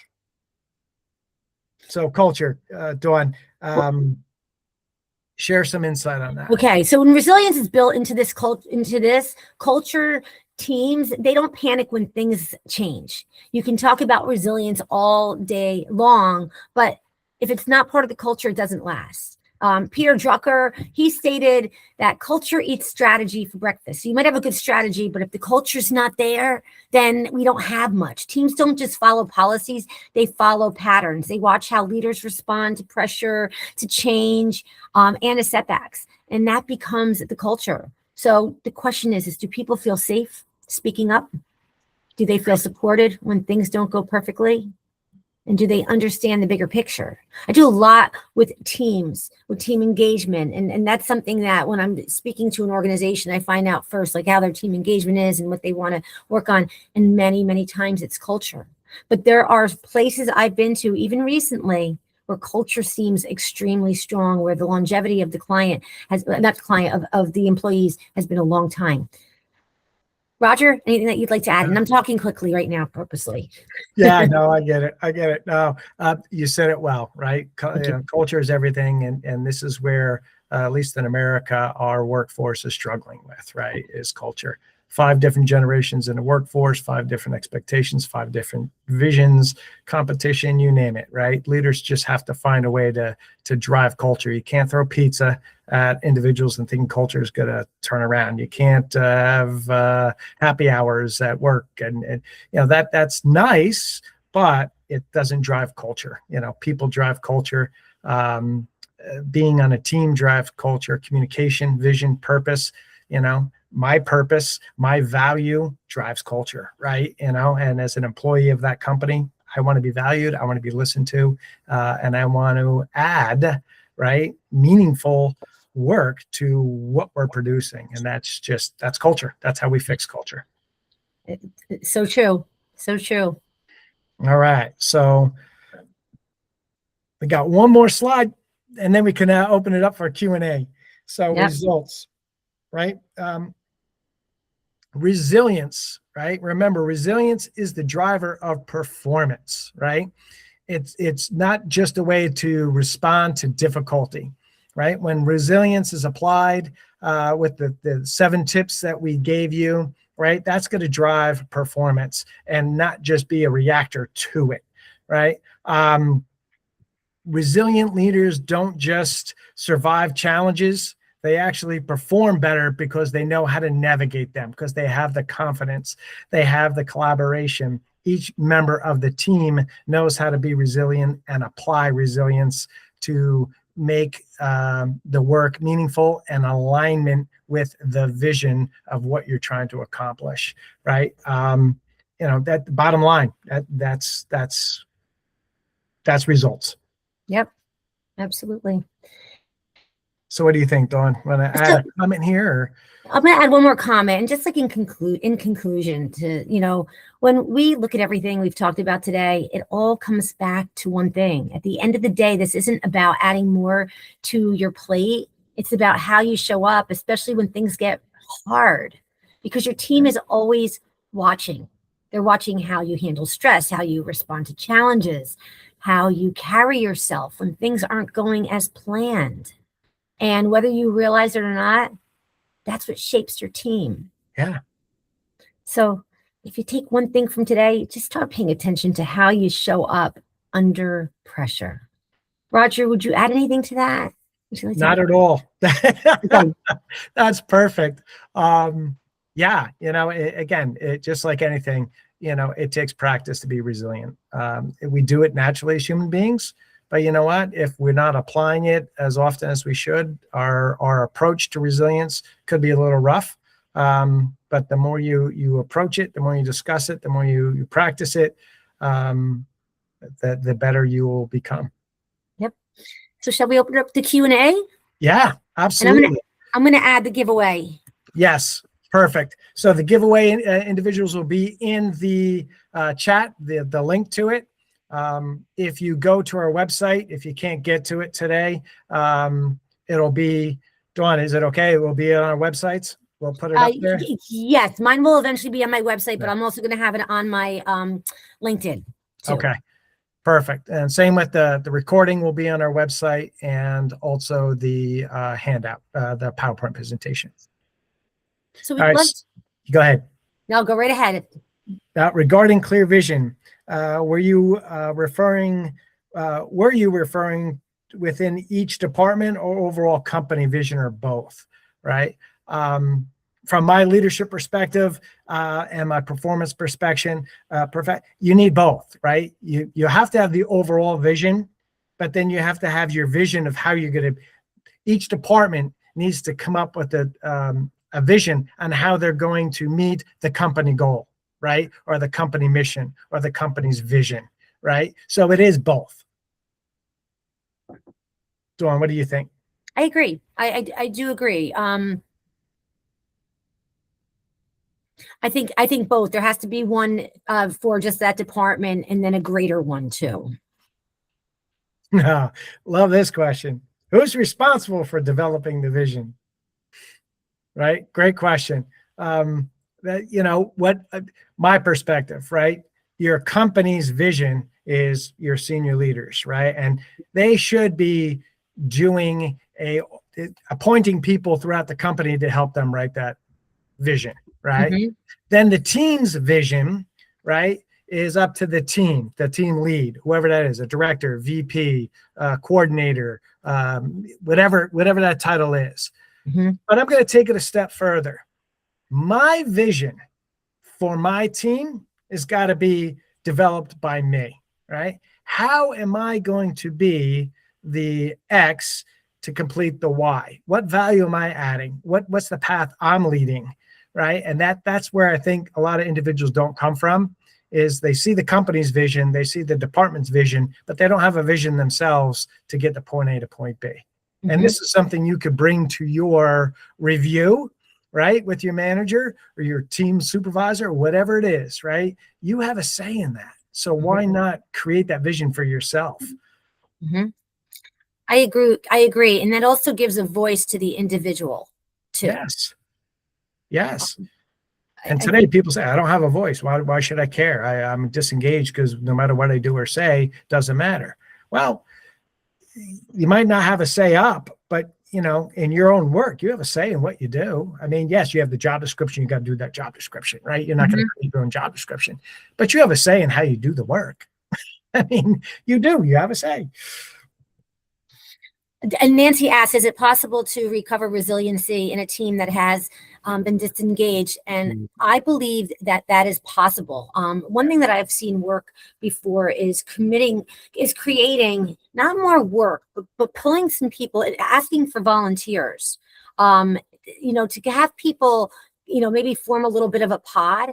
So culture, Dawn, share some insight on that. Okay, so when resilience is built into this culture, teams, they don't panic when things change. You can talk about resilience all day long, but if it's not part of the culture, it doesn't last. Peter Drucker, he stated that culture eats strategy for breakfast. So you might have a good strategy, but if the culture's not there, then we don't have much. Teams don't just follow policies, they follow patterns. They watch how leaders respond to pressure, to change, and to setbacks. And that becomes the culture. So the question is do people feel safe speaking up? Do they feel supported when things don't go perfectly? And do they understand the bigger picture? I do a lot with teams, with team engagement. And that's something that when I'm speaking to an organization, I find out first, like how their team engagement is and what they want to work on. And many, many times it's culture. But there are places I've been to, even recently, where culture seems extremely strong, where the longevity of the client has, not the client, of the employees has been a long time. Roger, anything that you'd like to add? And I'm talking quickly right now, purposely. Yeah, no, I get it. I get it. No, you said it well, right? Culture is everything, and this is where, at least in America, our workforce is struggling with, right? Is culture. 5 different generations in the workforce, 5 different expectations, 5 different visions, competition, you name it, right? Leaders just have to find a way to drive culture. You can't throw pizza at individuals and think culture is going to turn around. You can't have happy hours at work, and you know that's nice, but it doesn't drive culture. You know, people drive culture. Being on a team drives culture. Communication, vision, purpose. You know, my purpose, my value drives culture, right? You know, and as an employee of that company, I want to be valued. I want to be listened to, and I want to add, right, meaningful work to what we're producing. And that's culture. That's how we fix culture. It's so true. So true. All right. So we got one more slide and then we can open it up for Q&A. So yep. Results, right? Resilience, right? Remember, resilience is the driver of performance, right? It's not just a way to respond to difficulty, right? When resilience is applied with the 7 tips that we gave you, right? That's going to drive performance and not just be a reactor to it, right? Resilient leaders don't just survive challenges. They actually perform better because they know how to navigate them, because they have the confidence, they have the collaboration. Each member of the team knows how to be resilient and apply resilience to make the work meaningful and alignment with the vision of what you're trying to accomplish, right? You know, that the bottom line, that's results. Yep, absolutely. So what do you think, Dawn? Want to add a comment here? Or? I'm going to add one more comment. And just like in conclusion to, you know, when we look at everything we've talked about today, it all comes back to one thing. At the end of the day, this isn't about adding more to your plate. It's about how you show up, especially when things get hard, because your team is always watching. They're watching how you handle stress, how you respond to challenges, how you carry yourself when things aren't going as planned. And whether you realize it or not, that's what shapes your team. Yeah. So if you take one thing from today, just start paying attention to how you show up under pressure. Roger, would you add anything to that? Not at all. That's perfect. Yeah, you know, again, just like anything, you know, it takes practice to be resilient. We do it naturally as human beings. But you know what? If we're not applying it as often as we should, our approach to resilience could be a little rough. But the more you approach it, the more you discuss it, the more you practice it, the better you will become. Yep. So shall we open up the Q&A? Yeah, absolutely. And I'm gonna add the giveaway. Yes, perfect. So the giveaway individuals will be in the chat, the link to it. If you go to our website, if you can't get to it today, it'll be, Dawn, is it okay? It will be on our websites. We'll put it up there. Yes, mine will eventually be on my website, but I'm also going to have it on my LinkedIn too. Okay, perfect. And same with the recording will be on our website, and also the handout, the PowerPoint presentation. So all right, go ahead. No, go right ahead. Regarding clear vision, were you referring within each department or overall company vision or both, right? From my leadership perspective and my performance perspective, you need both, right? You have to have the overall vision, but then you have to have your vision of how you're going to. Each department needs to come up with a vision on how they're going to meet the company goal, right? Or the company mission or the company's vision, right? So it is both. Dawn, what do you think? I agree. I do agree. I think both. There has to be one for just that department, and then a greater one too. Love this question. Who's responsible for developing the vision? Right? Great question. What my perspective, right? Your company's vision is your senior leaders, right? And they should be appointing people throughout the company to help them write that vision, right? Mm-hmm. Then the team's vision, right, is up to the team lead, whoever that is, a director, VP, coordinator, whatever that title is. Mm-hmm. But I'm going to take it a step further. My vision for my team has got to be developed by me, right? How am I going to be the X to complete the Y? What value am I adding? What's the path I'm leading, right? And that's where I think a lot of individuals don't come from, is they see the company's vision, they see the department's vision, but they don't have a vision themselves to get to point A to point B. Mm-hmm. And this is something you could bring to your review, right, with your manager or your team supervisor, or whatever it is, right? You have a say in that. So why not create that vision for yourself? Mm-hmm. I agree. And that also gives a voice to the individual too. Yes. And today people say, I don't have a voice. Why should I care? I'm disengaged because no matter what I do or say, doesn't matter. Well, you might not have a say up, but in your own work, you have a say in what you do. I mean, yes, you have the job description. You got to do that job description, right? You're not going to create your own job description, but you have a say in how you do the work. I mean, you have a say. And Nancy asks, is it possible to recover resiliency in a team that has been disengaged? And I believe that is possible. One thing that I've seen work before is creating not more work, but pulling some people, asking for volunteers, to have people, maybe form a little bit of a pod.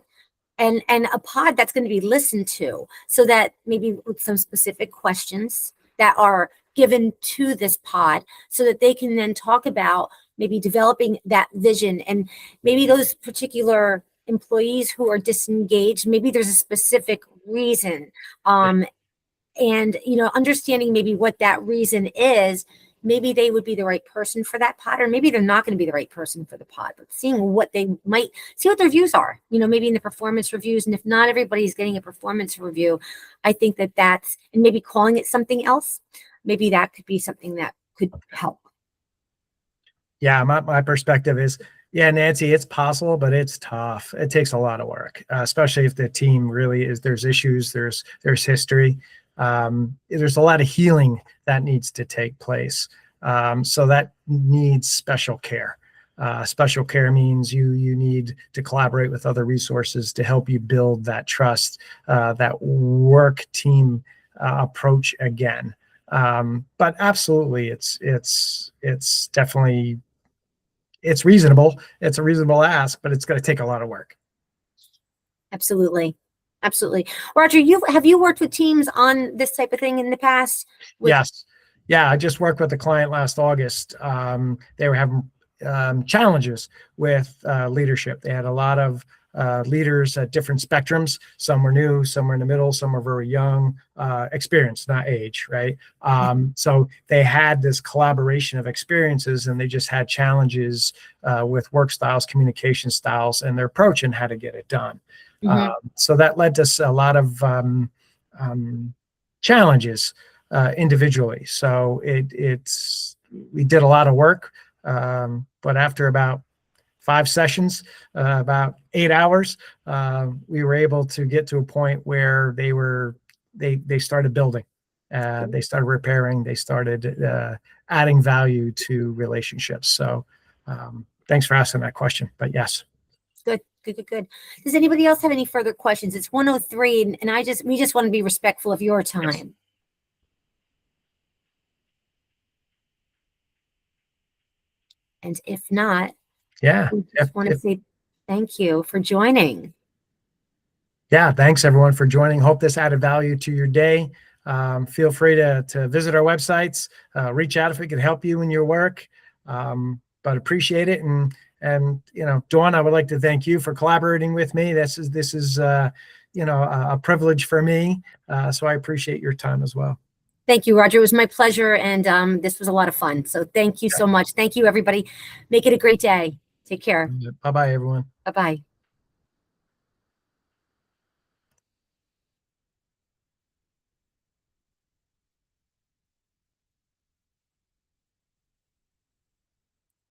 And a pod that's going to be listened to, so that maybe with some specific questions that are given to this pod, so that they can then talk about maybe developing that vision. And maybe those particular employees who are disengaged, maybe there's a specific reason. And, understanding maybe what that reason is, maybe they would be the right person for that pod, or maybe they're not going to be the right person for the pod, but see what their views are, maybe in the performance reviews. And if not everybody's getting a performance review, I think and maybe calling it something else, maybe that could be something that could help. Yeah, my perspective is, Nancy, it's possible, but it's tough. It takes a lot of work, especially if the team really there's issues, there's history. There's a lot of healing that needs to take place. So that needs special care. Special care means you need to collaborate with other resources to help you build that trust, that work team approach again. But absolutely, it's definitely, it's reasonable. It's a reasonable ask, but it's going to take a lot of work. Absolutely. Roger, have you worked with teams on this type of thing in the past? Yes. Yeah. I just worked with a client last August. They were having challenges with leadership. They had a lot of leaders at different spectrums. Some were new, some were in the middle, some were very young, experience, not age, right? So they had this collaboration of experiences, and they just had challenges with work styles, communication styles, and their approach and how to get it done. So that led to a lot of challenges individually. So we did a lot of work, but after about 5 sessions, about 8 hours, we were able to get to a point where they started building. They started repairing. They started adding value to relationships. So thanks for asking that question. But yes. Good. Does anybody else have any further questions? It's 1:03, and we just want to be respectful of your time. Yes. And if not, yeah, we just want to say thank you for joining. Yeah, thanks everyone for joining. Hope this added value to your day. Feel free to visit our websites, reach out if we could help you in your work. But appreciate it. And Dawn, I would like to thank you for collaborating with me. This is a privilege for me. So I appreciate your time as well. Thank you, Roger. It was my pleasure, and this was a lot of fun. So thank you so much. Thank you, everybody. Make it a great day. Take care. Bye-bye, everyone. Bye-bye.